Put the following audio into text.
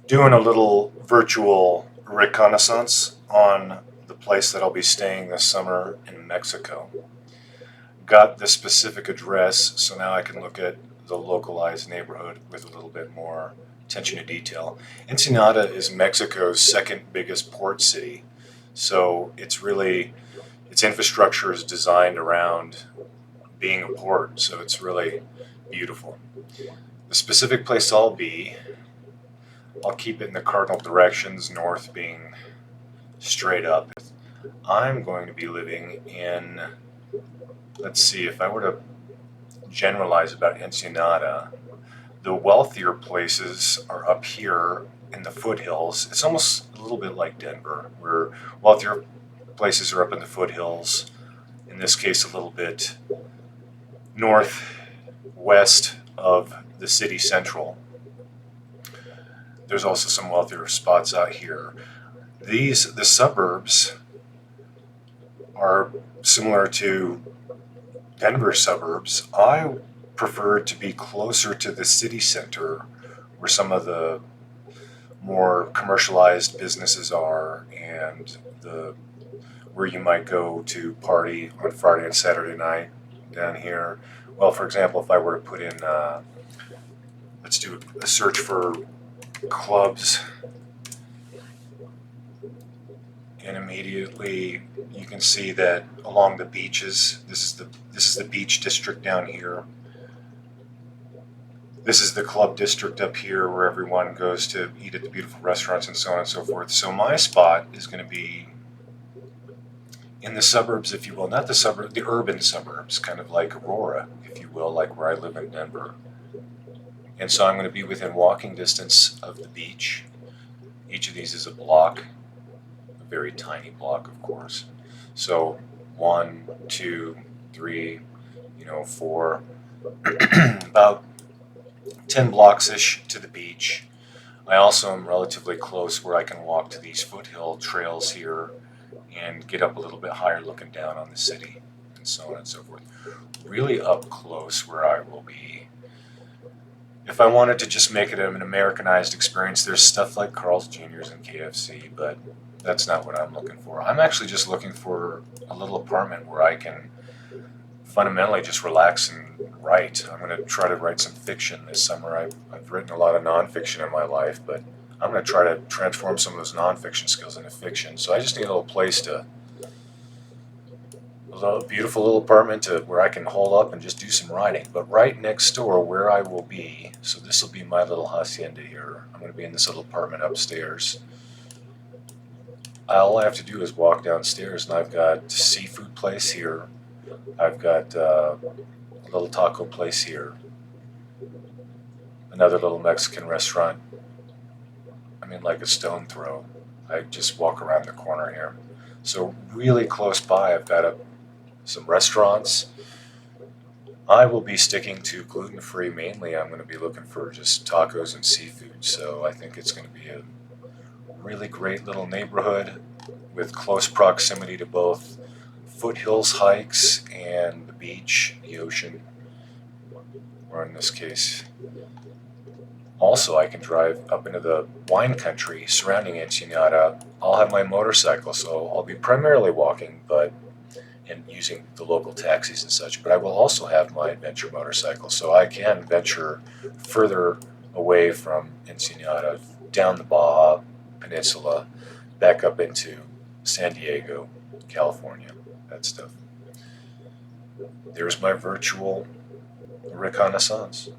Doing a little virtual reconnaissance on the place that I'll be staying this summer in Mexico. Got the specific address, so now I can look at the localized neighborhood with a little bit more attention to detail. Ensenada is Mexico's second biggest port city, so its infrastructure is designed around being a port, so it's really beautiful. The specific place I'll keep it in the cardinal directions, north being straight up. I'm going to be living in, let's see, if I were to generalize about Ensenada, the wealthier places are up here in the foothills. It's almost a little bit like Denver, where wealthier places are up in the foothills, in this case, a little bit northwest of the city central. There's also some wealthier spots out here. The suburbs are similar to Denver suburbs. I prefer to be closer to the city center where some of the more commercialized businesses are and the where you might go to party on Friday and Saturday night down here. Well, for example, if I were to put in, let's do a search for clubs, and immediately you can see that along the beaches, this is the beach district down here. This is the club district up here where everyone goes to eat at the beautiful restaurants and so on and so forth. So my spot is going to be in the suburbs, if you will, not the suburb, the urban suburbs, kind of like Aurora, if you will, like where I live in Denver. And so I'm going to be within walking distance of the beach. Each of these is a block, a very tiny block, of course. So 1, 2, 3, 4, about 10 blocks-ish to the beach. I also am relatively close where I can walk to these foothill trails here and get up a little bit higher looking down on the city and so on and so forth. Really up close where I will be. If I wanted to just make it an Americanized experience, there's stuff like Carl's Jr.'s and KFC, but that's not what I'm looking for. I'm actually just looking for a little apartment where I can fundamentally just relax and write. I'm going to try to write some fiction this summer. I've written a lot of nonfiction in my life, but I'm going to try to transform some of those nonfiction skills into fiction. So I just need a little place a little beautiful little apartment where I can hole up and just do some writing. But right next door where I will be, so this will be my little hacienda here. I'm going to be in this little apartment upstairs. All I have to do is walk downstairs, and I've got a seafood place here. I've got a little taco place here. Another little Mexican restaurant. I mean, like a stone throw. I just walk around the corner here. So really close by, I've got some restaurants. I will be sticking to gluten-free mainly. I'm going to be looking for just tacos and seafood. So I think it's going to be a really great little neighborhood with close proximity to both foothills hikes and the beach, the ocean, or in this case. Also, I can drive up into the wine country surrounding Ensenada. I'll have my motorcycle, so I'll be primarily walking, and using the local taxis and such. But I will also have my adventure motorcycle, so I can venture further away from Ensenada, down the Baja Peninsula, back up into San Diego, California, that stuff. There's my virtual reconnaissance.